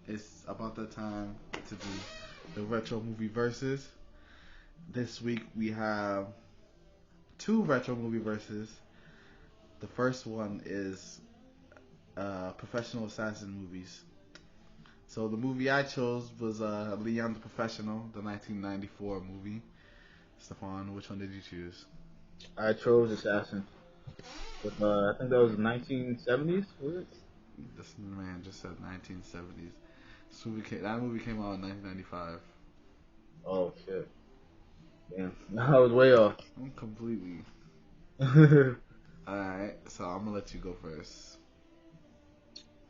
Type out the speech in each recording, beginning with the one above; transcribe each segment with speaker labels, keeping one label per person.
Speaker 1: It's about that time to do the retro movie verses. This week we have two retro movie verses. The first one is professional assassin movies. So the movie I chose was Leon the Professional, the 1994 movie. Stefan, which one did you choose?
Speaker 2: I chose Assassin. With, I think that was 1970s, was it?
Speaker 1: This man just said 1970s. That movie came out in 1995.
Speaker 2: Oh, shit. Damn. I was way off.
Speaker 1: Completely. Alright, so I'm gonna let you go first.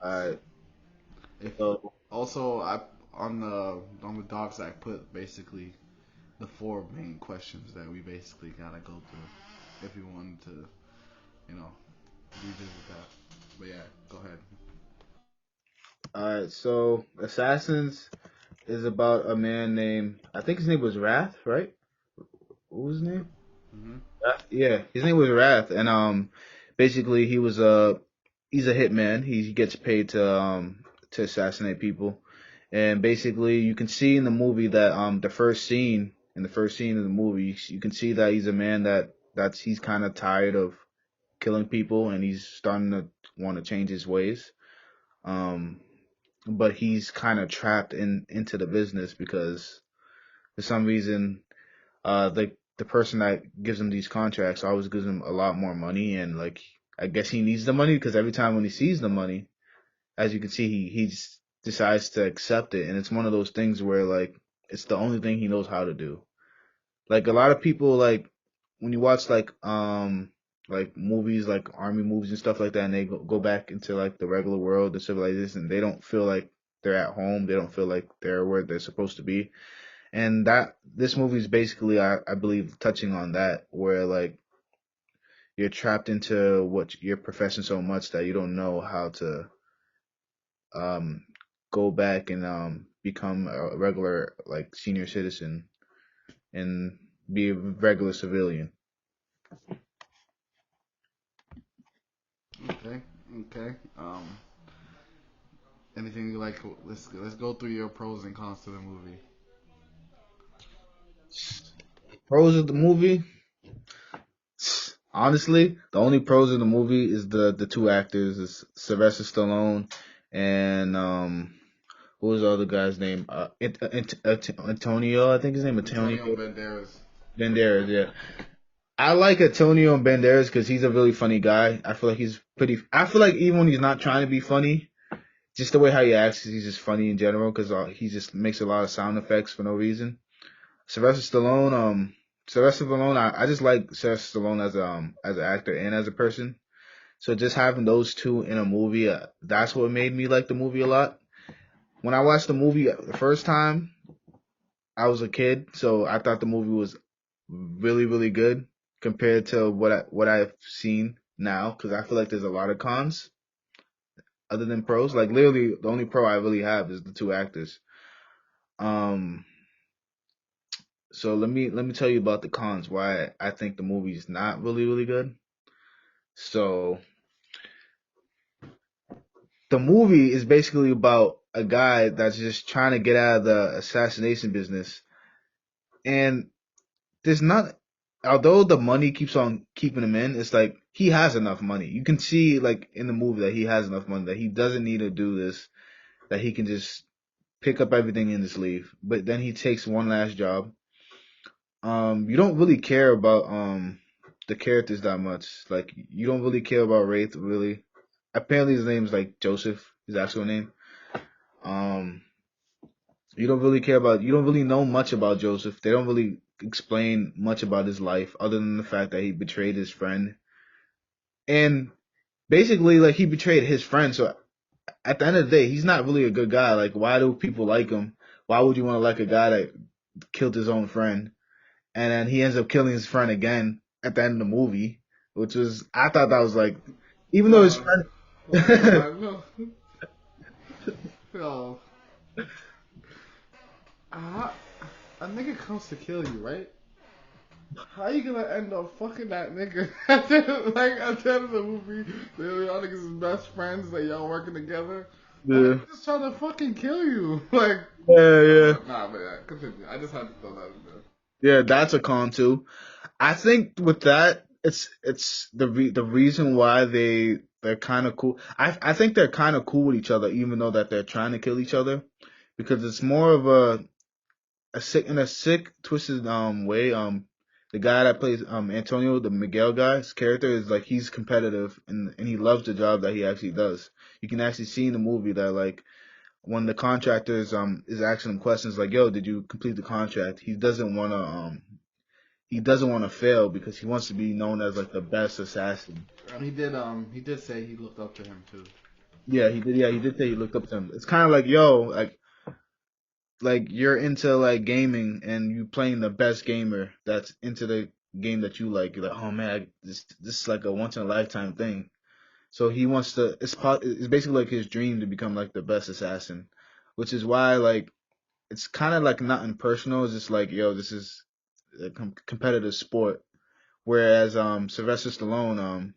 Speaker 2: Alright.
Speaker 1: If
Speaker 2: So,
Speaker 1: also I on the docs I put basically the four main questions that we basically gotta go through if you wanted to, revisit that. But yeah, go ahead.
Speaker 2: alright. So, Assassins is about a man named, I think his name was Wrath, right? What was his name?
Speaker 1: Mhm.
Speaker 2: Wrath? Yeah, his name was Wrath. And, basically he's a hitman. He gets paid to assassinate people. And basically, you can see in the movie that the first scene of the movie, you can see that he's a man he's kind of tired of killing people, and he's starting to want to change his ways. Um, but he's kind of trapped into the business because for some reason, the person that gives him these contracts always gives him a lot more money, and like I guess he needs the money because every time when he sees the money, as you can see, he just decides to accept it, and it's one of those things where like it's the only thing he knows how to do. Like a lot of people, like when you watch like movies like army movies and stuff like that, and they go back into like the regular world, the civilization, they don't feel like they're at home. They don't feel like they're where they're supposed to be. And that this movie is basically, I believe, touching on that, where like you're trapped into what your profession so much that you don't know how to um go back and become a regular like senior citizen and be a regular civilian.
Speaker 1: Okay. Okay. Anything you like? Let's go through your pros and cons to the movie.
Speaker 2: Pros of the movie, honestly, the only pros of the movie is the two actors, is Sylvester Stallone and what was the other guy's name? Antonio, I think his name Antonio
Speaker 1: Antonio Banderas.
Speaker 2: Banderas. Yeah, I like Antonio Banderas because he's a really funny guy. I feel like he's pretty. I feel like even when he's not trying to be funny, just the way how he acts, he's just funny in general because he just makes a lot of sound effects for no reason. Sylvester Stallone, Sylvester Stallone, I just like Sylvester Stallone as an actor and as a person. So just having those two in a movie, that's what made me like the movie a lot. When I watched the movie the first time, I was a kid, so I thought the movie was really really good compared to what I've seen now, because I feel like there's a lot of cons other than pros. Like literally, the only pro I really have is the two actors. Um, so let me tell you about the cons why I think the movie is not really really good. So the movie is basically about a guy that's just trying to get out of the assassination business, and there's not. Although the money keeps on keeping him in, it's like he has enough money. You can see like in the movie that he has enough money that he doesn't need to do this. That he can just pick up everything and just leave. But then he takes one last job. You don't really care about the characters that much. Like you don't really care about Wraith really. Apparently his name's like Joseph, his actual name. Um, you don't really know much about Joseph. They don't really explain much about his life other than the fact that he betrayed his friend. And basically like he betrayed his friend, so at the end of the day, he's not really a good guy. Like why do people like him? Why would you want to like a guy that killed his own friend? And then he ends up killing his friend again at the end of the movie, which was I thought that was like, even though his
Speaker 1: No,
Speaker 2: friend,
Speaker 1: no, no. Uh, a nigga comes to kill you, right? How you gonna end up fucking that nigga? Like at the end of the movie, y'all niggas is best friends, like y'all working together. Why are
Speaker 2: Yeah.
Speaker 1: you just trying to fucking kill you? Like,
Speaker 2: Yeah, yeah.
Speaker 1: nah, but yeah, continue. I just had to throw that in there.
Speaker 2: Yeah, that's a con too. I think with that, it's the reason why they're kind of cool. I think they're kind of cool with each other, even though that they're trying to kill each other, because it's more of a sick twisted way. The guy that plays Antonio, the Miguel guy, his character is like he's competitive and he loves the job that he actually does. You can actually see in the movie that like when the contractor is asking him questions like, "Yo, did you complete the contract?" He doesn't want to fail because he wants to be known as like the best assassin.
Speaker 1: And he did say he looked up to him too.
Speaker 2: Yeah, he did. Yeah, he did say he looked up to him. It's kind of like, yo, like you're into like gaming and you playing the best gamer that's into the game that you like. You're like, oh man, this is like a once in a lifetime thing. So he wants to. It's basically like his dream to become like the best assassin, which is why like it's kind of like not impersonal. It's just like, yo, this is a competitive sport. Whereas Sylvester Stallone,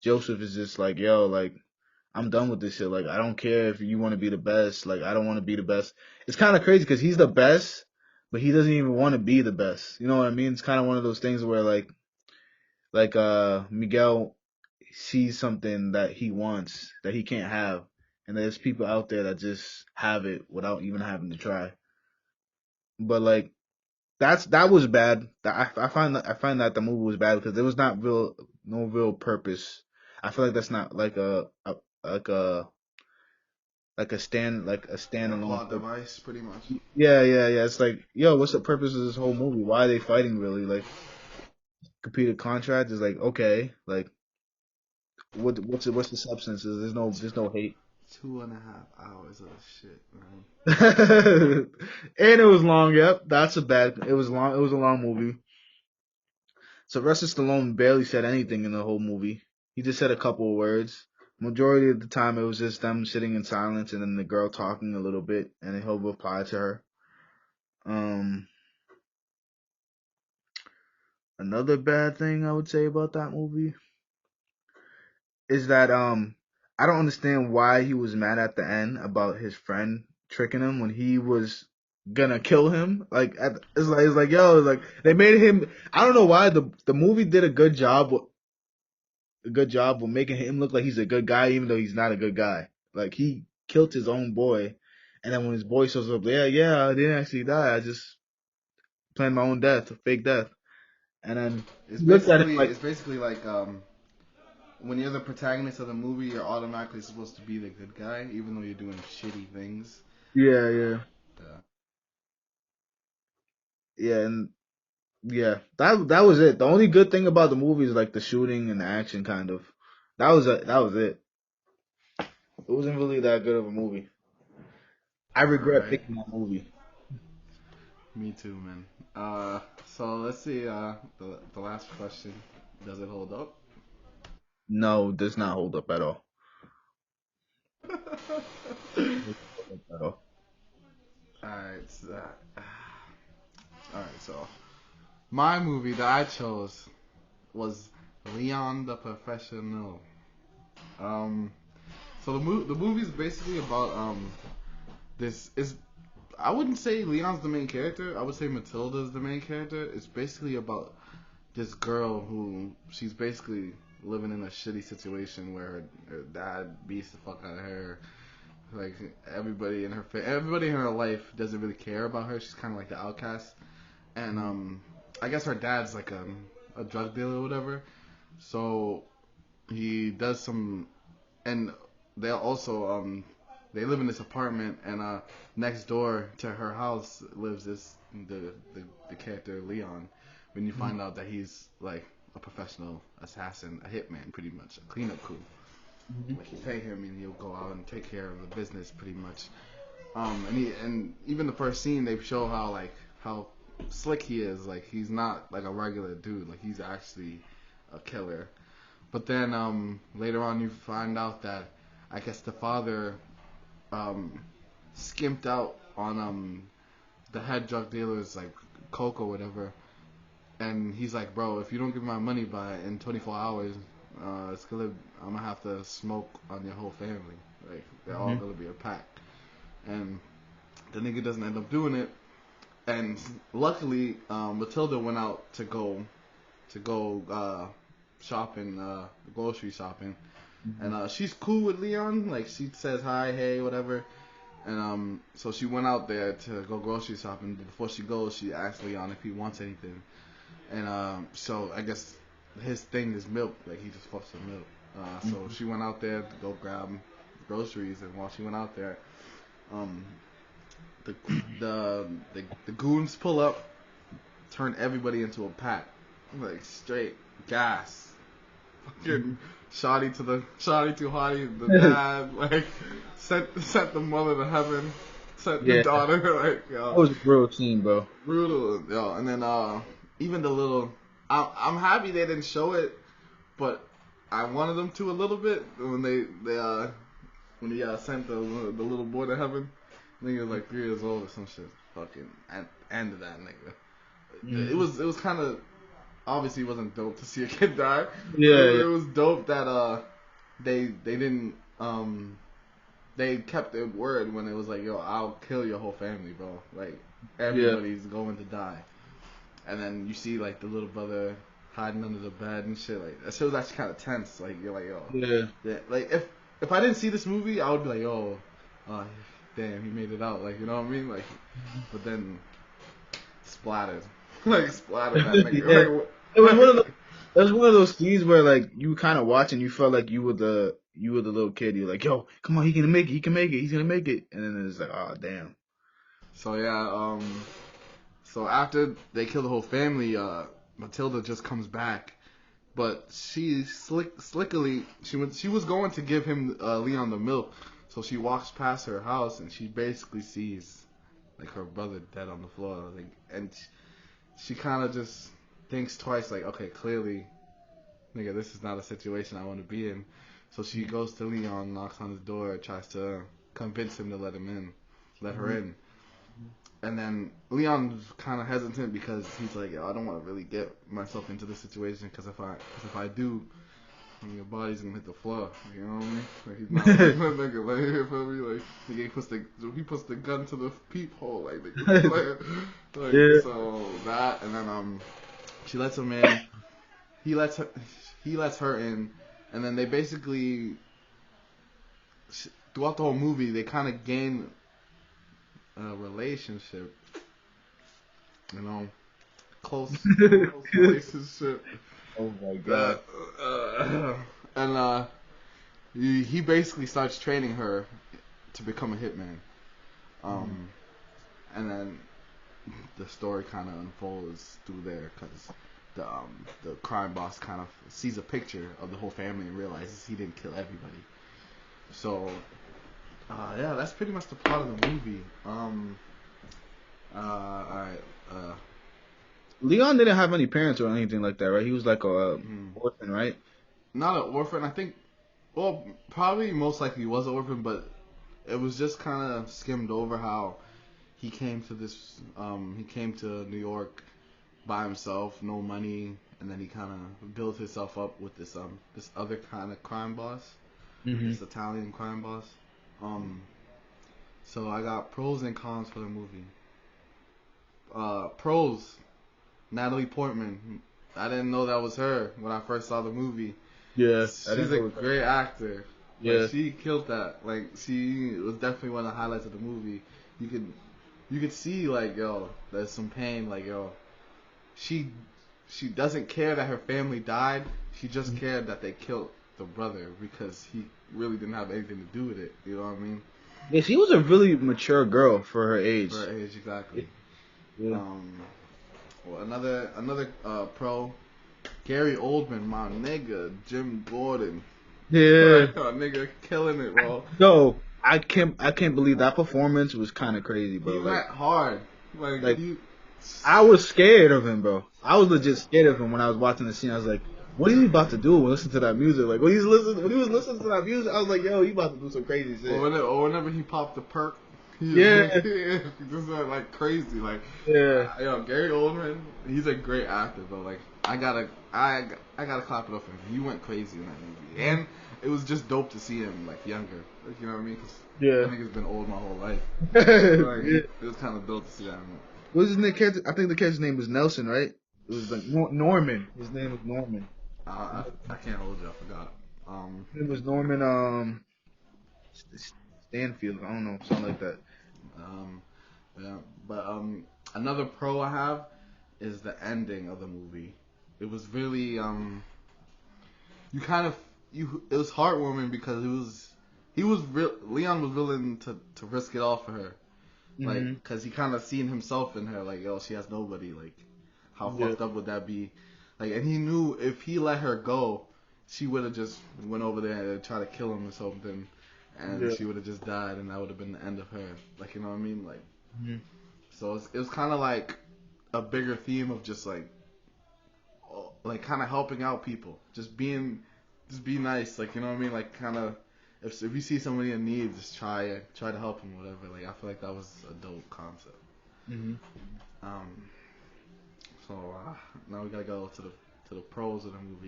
Speaker 2: Joseph is just like, yo, like I'm done with this shit. Like I don't care if you want to be the best. Like I don't want to be the best. It's kind of crazy because he's the best, but he doesn't even want to be the best. You know what I mean? It's kind of one of those things where like Miguel sees something that he wants that he can't have, and there's people out there that just have it without even having to try. But like that was bad. I find that the movie was bad because there was not no real purpose. I feel like that's not like a like a
Speaker 1: A
Speaker 2: standalone
Speaker 1: plot
Speaker 2: purpose.
Speaker 1: device, pretty much.
Speaker 2: Yeah. It's like, yo, what's the purpose of this whole movie? Why are they fighting really? Like, competed contract is like, okay, like, what's the substance? There's no hate.
Speaker 1: 2.5 hours of shit, man.
Speaker 2: And it was long. Yep, that's a bad. It was long. It was a long movie. Sylvester Stallone barely said anything in the whole movie. He just said a couple of words. Majority of the time, it was just them sitting in silence and then the girl talking a little bit, and he'll reply to her. Um, Another bad thing I would say about that movie is that I don't understand why he was mad at the end about his friend tricking him when he was gonna kill him. It's like yo, like they made him. I don't know why the movie did a good job with making him look like he's a good guy, even though he's not a good guy. Like he killed his own boy, and then when his boy shows up, yeah, I didn't actually die. I just planned my own death, a fake death. And then he looked at him like,
Speaker 1: It's basically like when you're the protagonist of the movie, you're automatically supposed to be the good guy, even though you're doing shitty things.
Speaker 2: yeah,
Speaker 1: Yeah.
Speaker 2: yeah, and yeah, that was it. The only good thing about the movie is like the shooting and the action, kind of. That was it. It wasn't really that good of a movie. I
Speaker 1: All
Speaker 2: regret
Speaker 1: right.
Speaker 2: picking that movie.
Speaker 1: Me too, man. So let's see. The last question. Does it hold up?
Speaker 2: No, it does not hold up at all. It doesn't hold up at all.
Speaker 1: Alright, alright, so my movie that I chose was Leon the Professional. Um, so the movie is basically about this is I wouldn't say Leon's the main character. I would say Matilda's the main character. It's basically about this girl who she's basically living in a shitty situation where her dad beats the fuck out of her. Like everybody in her life doesn't really care about her. She's kind of like the outcast, and I guess her dad's like a drug dealer or whatever. So he does some, and they also they live in this apartment, and next door to her house lives the character Leon. When you find out that he's like a professional assassin, a hitman, pretty much a cleanup crew.
Speaker 2: Mhm.
Speaker 1: Like you pay him and he'll go out and take care of the business pretty much. And even the first scene they show how slick he is. Like he's not like a regular dude. Like he's actually a killer. But then later on you find out that I guess the father um, skimped out on the head drug dealer's like coke or whatever. And he's like, bro, if you don't give me my money in 24 hours, it's gonna I'm gonna have to smoke on your whole family. Like they're all gonna be a pack, and the nigga doesn't end up doing it. And luckily, Matilda went out to go shopping, grocery shopping, and she's cool with Leon. Like she says hi, hey, whatever. And so she went out there to go grocery shopping. But before she goes, she asked Leon if he wants anything. And so I guess his thing is milk. Like he just fucks with milk. So she went out there to go grab groceries, and while she went out there, the goons pull up, turn everybody into a pack, like straight gas. Fucking shoddy to hottie, the dad, like sent the mother to heaven, sent the daughter, like yo.
Speaker 2: That was a brutal scene, bro.
Speaker 1: Brutal, yo. And then even the little, I'm happy they didn't show it, but I wanted them to a little bit when when he sent the little boy to heaven. Nigga was like 3 years old or some shit. Fucking end of that nigga. It was kind of, obviously it wasn't dope to see a kid die. It was dope that they didn't they kept their word when it was like, yo, I'll kill your whole family, bro. Like everybody's going to die. And then you see like the little brother hiding under the bed and shit. Like that shit was actually kind of tense. Like you're like, yo, like if I didn't see this movie, I would be like, yo, damn, he made it out. Like you know what I mean? Like, but then splattered that nigga. Like,
Speaker 2: it was one of those scenes where like you kind of watch and you felt like you were the little kid. You're like, yo, come on, he can make it, he's gonna make it. And then it's like, oh damn.
Speaker 1: So yeah, so after they kill the whole family, Matilda just comes back, but she slickily she was going to give him Leon the milk, so she walks past her house and she basically sees like her brother dead on the floor, like, and she kind of just thinks twice, like, okay, clearly, nigga, this is not a situation I want to be in. So she goes to Leon, knocks on his door, tries to convince him to let her in. And then Leon's kind of hesitant because he's like, yo, I don't want to really get myself into this situation because if I do, your body's gonna hit the floor. You know what I mean? Like he's not like nigga, like you feel me? Like he puts the gun to the peephole, like nigga. So that, and then she lets him in. He lets her in, and then they basically throughout the whole movie they kind of gain a relationship, you know, close relationship.
Speaker 2: Oh my god.
Speaker 1: And he basically starts training her to become a hitman. And then the story kind of unfolds through there because the crime boss kind of sees a picture of the whole family and realizes he didn't kill everybody. So yeah, that's pretty much the plot of the movie. Alright.
Speaker 2: Leon didn't have any parents or anything like that, right? He was like a orphan, right?
Speaker 1: Not an orphan. I think, well, probably most likely was an orphan, but it was just kind of skimmed over how he came to New York by himself, no money, and then he kind of built himself up with this other kind of crime boss, this Italian crime boss. So I got pros and cons for the movie. Pros. Natalie Portman. I didn't know that was her when I first saw the movie.
Speaker 2: Yeah.
Speaker 1: She's a great actor.
Speaker 2: Yeah.
Speaker 1: Like, she killed that. Like, she was definitely one of the highlights of the movie. You could see, like, yo, there's some pain. Like, yo, she doesn't care that her family died. She just cared that they killed the brother because he really didn't have anything to do with it. You know what I mean?
Speaker 2: Yeah, she was a really mature girl for her age.
Speaker 1: For her age, exactly.
Speaker 2: Yeah.
Speaker 1: Well, another pro, Gary Oldman, my nigga, Jim Gordon.
Speaker 2: Yeah.
Speaker 1: Nigga killing it, bro.
Speaker 2: No, I can't believe that performance was kind of crazy, bro.
Speaker 1: He went hard. Like
Speaker 2: I was scared of him, bro. I was legit scared of him when I was watching the scene. I was like, what is he about to do when listen to that music? Like when he was listening to that music, I was like, yo, he about to do some crazy shit.
Speaker 1: Or whenever he popped the perk. He just went like crazy. Like yo, Gary Oldman, he's a great actor though. Like I gotta clap it up for him. He went crazy in that movie. it was just dope to see him like younger. Like, you know what I mean? Cause
Speaker 2: Yeah.
Speaker 1: I think he's been old my whole life.
Speaker 2: Yeah.
Speaker 1: It was kind of dope to see that.
Speaker 2: What was his name? I think the character's name was Nelson, right? It was like Norman. His name was Norman.
Speaker 1: I can't hold you. I forgot.
Speaker 2: His name was Norman. Stanfield. I don't know, something like that.
Speaker 1: Yeah, but another pro I have is the ending of the movie. It was really it was heartwarming because Leon was willing to risk it all for her, like, because he kind of seen himself in her, like, yo, she has nobody, like, how fucked up would that be, like, and he knew if he let her go, she would have just went over there and tried to kill him or something, and she would have just died, and that would have been the end of her, like, you know what I mean, like, so it was kind of like a bigger theme of just like kind of helping out people, just be nice, like, you know what I mean, like, kind of if you see somebody in need, just try to help them, whatever. Like, I feel like that was a dope concept. So now we gotta go to the pros of the movie.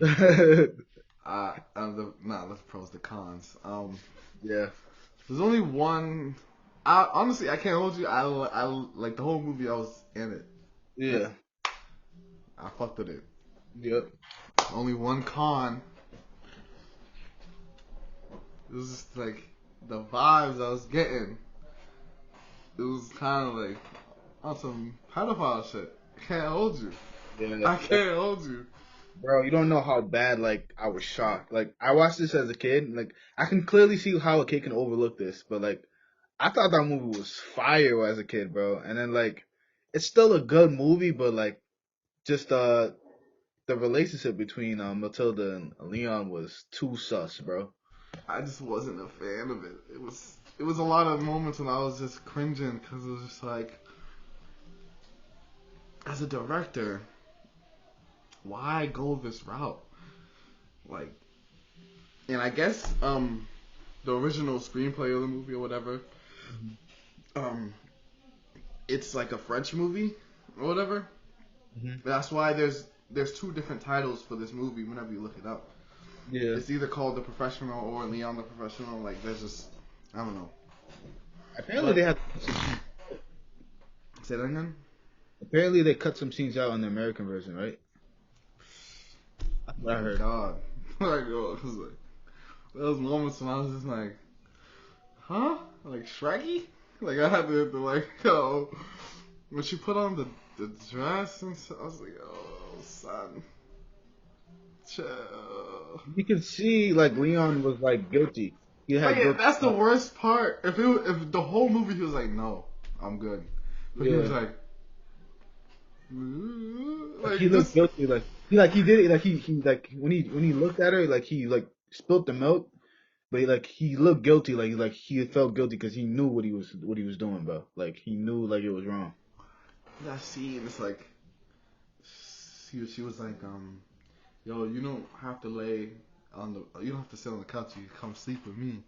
Speaker 1: Not the pros, the cons.
Speaker 2: Yeah.
Speaker 1: There's only one. Honestly, I can't hold you. I like the whole movie. I was in it.
Speaker 2: Yeah.
Speaker 1: I fucked with it.
Speaker 2: Yep.
Speaker 1: Only one con. It was just like the vibes I was getting. It was kind of like on some pedophile shit. I can't hold you.
Speaker 2: Yeah.
Speaker 1: I can't hold you.
Speaker 2: Bro, you don't know how bad, like, I was shocked. Like, I watched this as a kid. Like, I can clearly see how a kid can overlook this. But, like, I thought that movie was fire as a kid, bro. And then, like, it's still a good movie, but, like, just the relationship between Matilda and Leon was too sus, bro.
Speaker 1: I just wasn't a fan of it. It was a lot of moments when I was just cringing because it was just like, as a director, why go this route? Like, and I guess the original screenplay of the movie or whatever, it's like a French movie or whatever. That's why there's two different titles for this movie whenever you look it up.
Speaker 2: Yeah.
Speaker 1: It's either called The Professional or Leon the Professional. Like, there's just, I don't know.
Speaker 2: Apparently they had.
Speaker 1: Say that again?
Speaker 2: Apparently they cut some scenes out on the American version, right? That's what I heard.
Speaker 1: God. Like, yo, it was like, there was moments when I was just like, huh? Like, Shrekky? Like, I had to like, yo, when she put on the dress and stuff, I was like, oh, son. Chill.
Speaker 2: You can see, like, Leon was, like, guilty. He had guilt.
Speaker 1: That's the worst part. If the whole movie he was like, no, I'm good. But he was like
Speaker 2: he looked guilty. He did it. Like he when he looked at her, like he like spilled the milk, but he looked guilty. Like he felt guilty because he knew what he was doing, bro. Like he knew like it was wrong.
Speaker 1: That scene, it's like she was like, yo, you don't have to you don't have to sit on the couch. You can come sleep with me.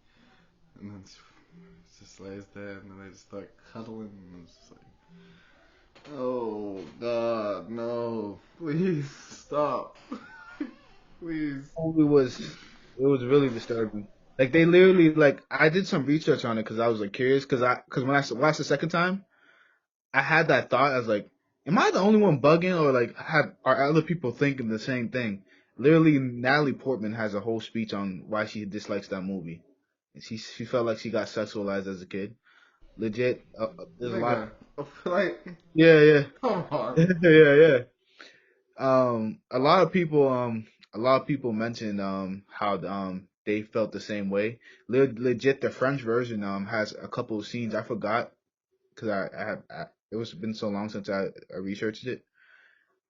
Speaker 1: And then she just lays there, and then they just start cuddling, and it's just like, oh God, no, please stop, please.
Speaker 2: It was really disturbing. Like they literally like I did some research on it because I was like curious because when I watched the second time, I had that thought. I was like, am I the only one bugging or like are other people thinking the same thing? Literally, Natalie Portman has a whole speech on why she dislikes that movie. She felt like she got sexualized as a kid. Legit, there's a lot.
Speaker 1: Like,
Speaker 2: yeah.
Speaker 1: Come on.
Speaker 2: yeah. A lot of people mentioned how they felt the same way. Legit, the French version has a couple of scenes I forgot because it was been so long since I researched it.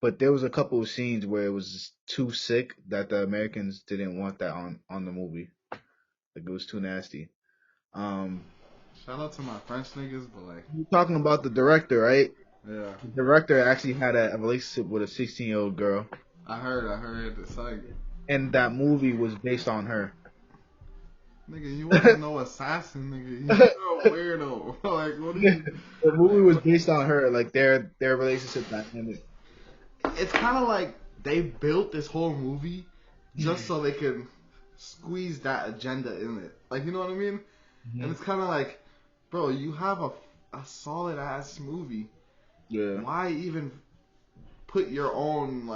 Speaker 2: But there was a couple of scenes where it was just too sick that the Americans didn't want that on the movie. Like it was too nasty.
Speaker 1: Shout out to my French niggas, but like,
Speaker 2: You're talking about the director, right?
Speaker 1: Yeah.
Speaker 2: The director actually had a relationship with a 16-year-old girl.
Speaker 1: I heard. It's like,
Speaker 2: and that movie was based on her.
Speaker 1: Nigga, you wasn't no assassin, nigga. You're a weirdo. Like, what are you?
Speaker 2: The movie was based on her, like their relationship dynamic.
Speaker 1: It's kind of like they built this whole movie just so they could squeeze that agenda in it. Like, you know what I mean?
Speaker 2: Mm-hmm.
Speaker 1: And it's kind of like, bro, you have a solid ass movie.
Speaker 2: Yeah.
Speaker 1: Why even put your own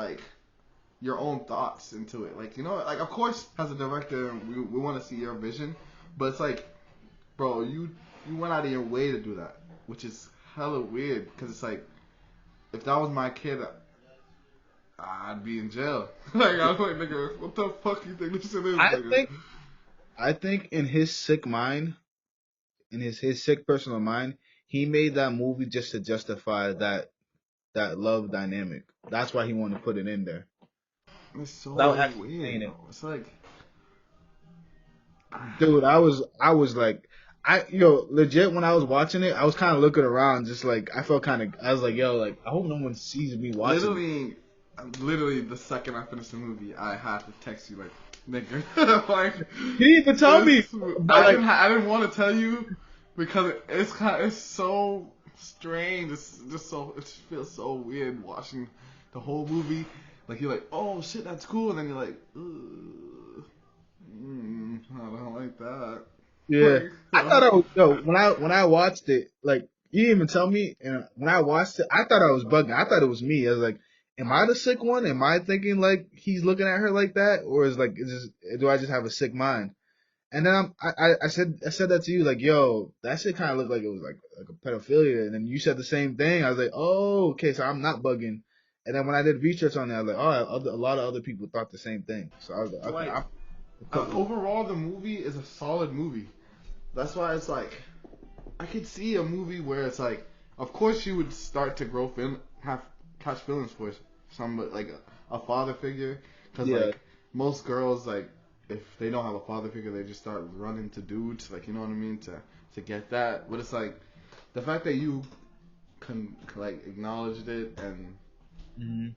Speaker 1: thoughts into it? Like, you know, like, of course, as a director, we want to see your vision, but it's like, bro, you went out of your way to do that, which is hella weird, because it's like, if that was my kid, I'd be in jail. Like, I'm like, nigga, what the fuck you think this shit is, nigga?
Speaker 2: I think in his sick mind, in his sick personal mind, he made that movie just to justify that love dynamic. That's why he wanted to put it in there.
Speaker 1: It's so
Speaker 2: Without
Speaker 1: weird. It's like,
Speaker 2: dude, I was like, legit when I was watching it, I was kind of looking around, just like I felt kind of, I was like, yo, like I hope no one sees me watching.
Speaker 1: Literally, the second I finished the movie, I had to text you like, nigga, like
Speaker 2: you didn't even tell me.
Speaker 1: I didn't want to tell you because it's so strange. It's just so, it feels so weird watching the whole movie. Like, you're like, oh shit, that's cool, and then you're like, I don't like that.
Speaker 2: Yeah, I thought I was when I watched it, like you didn't even tell me, and when I watched it, I thought I was bugging. I thought it was me. I was like, am I the sick one? Am I thinking like he's looking at her like that, or do I just have a sick mind? And then I said that to you, like, yo, that shit kind of looked like it was like a pedophilia, and then you said the same thing. I was like, oh, okay, so I'm not bugging. And then when I did research on that, I was like, oh, a lot of other people thought the same thing. So I was like, okay,
Speaker 1: overall, the movie is a solid movie. That's why it's like, I could see a movie where it's like, of course you would start to catch feelings for somebody, like a father figure, because like most girls, like if they don't have a father figure, they just start running to dudes, like, you know what I mean, to get that. But it's like the fact that you like acknowledged it and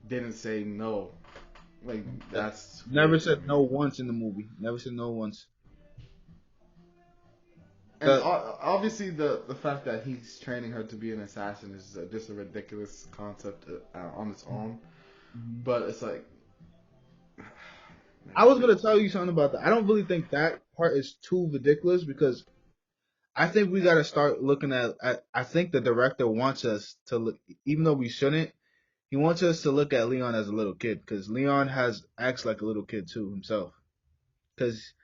Speaker 1: didn't say no, like that's
Speaker 2: never said no once in the movie. Never said no once.
Speaker 1: And obviously the fact that he's training her to be an assassin is just a ridiculous concept on its own. But it's like,
Speaker 2: I was gonna tell you something about that. I don't really think that part is too ridiculous because I think we gotta start looking at. I think the director wants us to look, even though we shouldn't. He wants us to look at Leon as a little kid because Leon acts like a little kid too himself. Because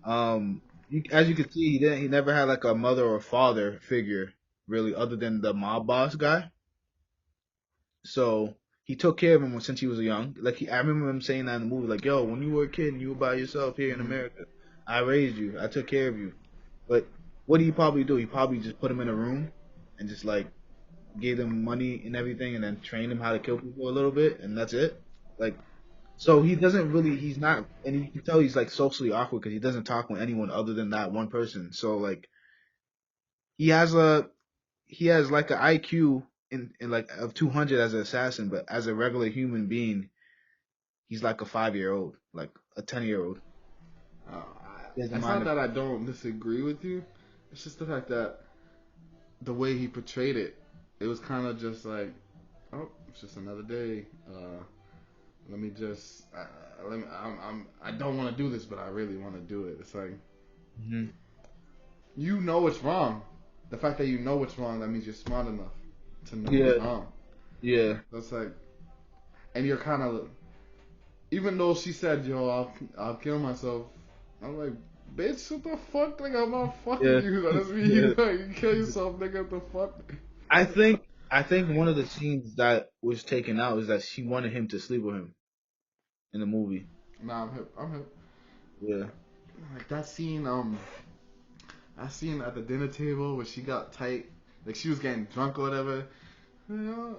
Speaker 2: as you can see, he never had like a mother or father figure really, other than the mob boss guy. So he took care of him since he was young. Like I remember him saying that in the movie, like, "Yo, when you were a kid and you were by yourself here in America, I raised you, I took care of you." But what did he probably do? He probably just put him in a room and just like gave him money and everything, and then trained him how to kill people a little bit, and that's it. Like, so he's not, and you can tell he's like socially awkward because he doesn't talk with anyone other than that one person. So like, he has like an IQ in like of 200 as an assassin, but as a regular human being, he's like a 5-year-old, like a 10-year-old.
Speaker 1: It's not that I don't disagree with you. It's just the fact that the way he portrayed it, it was kind of just like, oh, it's just another day. Let me just, I don't want to do this, but I really want to do it. It's like, you know it's wrong. The fact that you know it's wrong, that means you're smart enough to know it's wrong.
Speaker 2: Yeah.
Speaker 1: That's like, and you're kind of, even though she said, yo, I'll kill myself, I'm like, bitch, what the fuck? Like, I'm not fucking you. That doesn't mean like, you kill yourself, nigga. What the fuck?
Speaker 2: I think one of the scenes that was taken out is that she wanted him to sleep with him in the movie.
Speaker 1: Nah, I'm hip.
Speaker 2: Yeah.
Speaker 1: Like that scene at the dinner table where she got tight, like she was getting drunk or whatever. You know,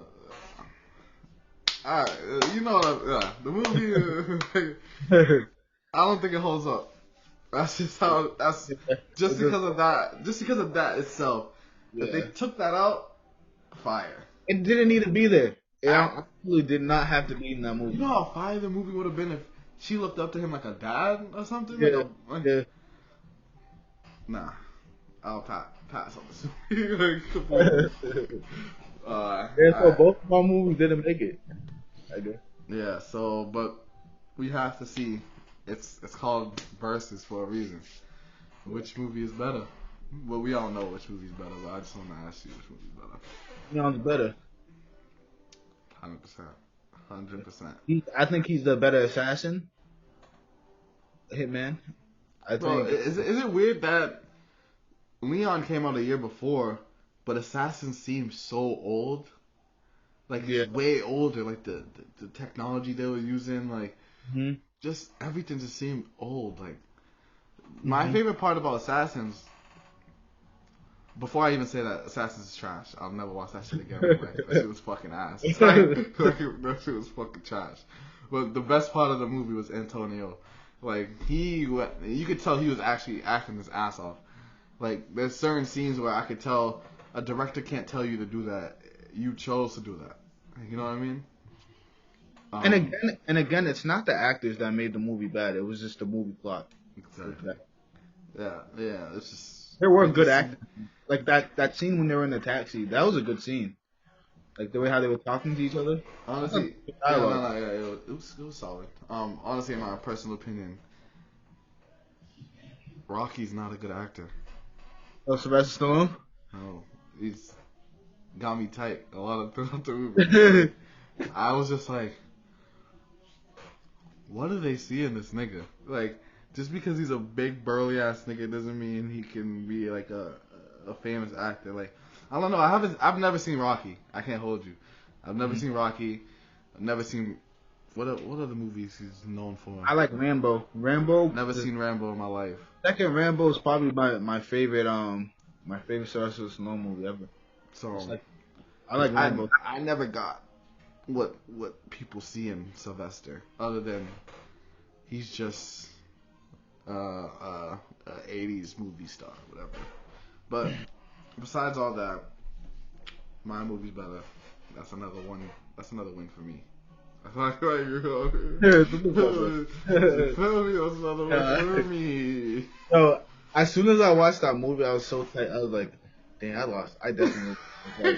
Speaker 1: the movie. I don't think it holds up. That's just how. That's just because of that. Just because of that itself. Yeah. If they took that out, fire.
Speaker 2: It didn't need to be there. It absolutely did not have to be in that movie.
Speaker 1: You know how fire the movie would have been if she looked up to him like a dad or something?
Speaker 2: Yeah.
Speaker 1: Nah. I'll pass on this movie.
Speaker 2: So both of my movies didn't make it, I guess.
Speaker 1: Yeah, but we have to see it's called Versus for a reason. Which movie is better? Well, we all know which movie's better, but I just want to ask you which movie's better.
Speaker 2: Leon's better.
Speaker 1: 100%. 100%.
Speaker 2: I think he's the better assassin. Hitman. I think.
Speaker 1: Bro, is it weird that Leon came out a year before, but Assassin seems so old? Like, it's way older. Like, the technology they were using, like, just everything just seemed old. Like, my favorite part about Assassins, before I even say that Assassins is trash, I'll never watch that shit again. Like, that shit was fucking ass. Like, that shit was fucking trash. But the best part of the movie was Antonio. Like, you could tell he was actually acting his ass off. Like, there's certain scenes where I could tell a director can't tell you to do that. You chose to do that. You know what I mean?
Speaker 2: And again, it's not the actors that made the movie bad. It was just the movie plot.
Speaker 1: Exactly. Yeah. It's just
Speaker 2: there were good actors. Like that scene when they were in the taxi. That was a good scene. Like the way how they were talking to each other.
Speaker 1: Honestly, it was solid. Honestly, in my personal opinion, Rocky's not a good actor.
Speaker 2: Oh, Sylvester Stallone?
Speaker 1: No, he's got me tight a lot of throughout the movie. I was just like, what do they see in this nigga? Like, just because he's a big burly ass nigga doesn't mean he can be like a famous actor. Like, I don't know. I've never seen Rocky. I can't hold you. I've never seen Rocky. I've never seen what other movies he's known for.
Speaker 2: I like Rambo.
Speaker 1: Never seen Rambo in my life.
Speaker 2: Second Rambo is probably my favorite Sylvester Stallone movie ever.
Speaker 1: So
Speaker 2: I like Rambo.
Speaker 1: I never got what people see in Sylvester, other than he's just a 80s movie star, whatever. But besides all that, my movie's better. That's another one. That's another win for me. That's another win for me.
Speaker 2: So as soon as I watched that movie, I was so tight. I was like, "Damn, I lost. I definitely." Like,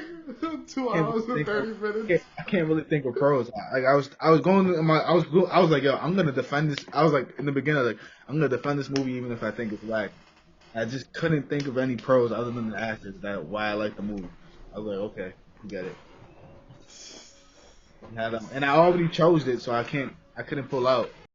Speaker 1: 2 hours and 30 minutes.
Speaker 2: I can't really think of pros. Like I was going. I was like, "Yo, I'm gonna defend this." I was like, in the beginning, like, "I'm gonna defend this movie even if I think it's whack." I just couldn't think of any pros other than the actors that why I like the movie. I was like, "Okay, get it." And I already chose it, so I couldn't pull out.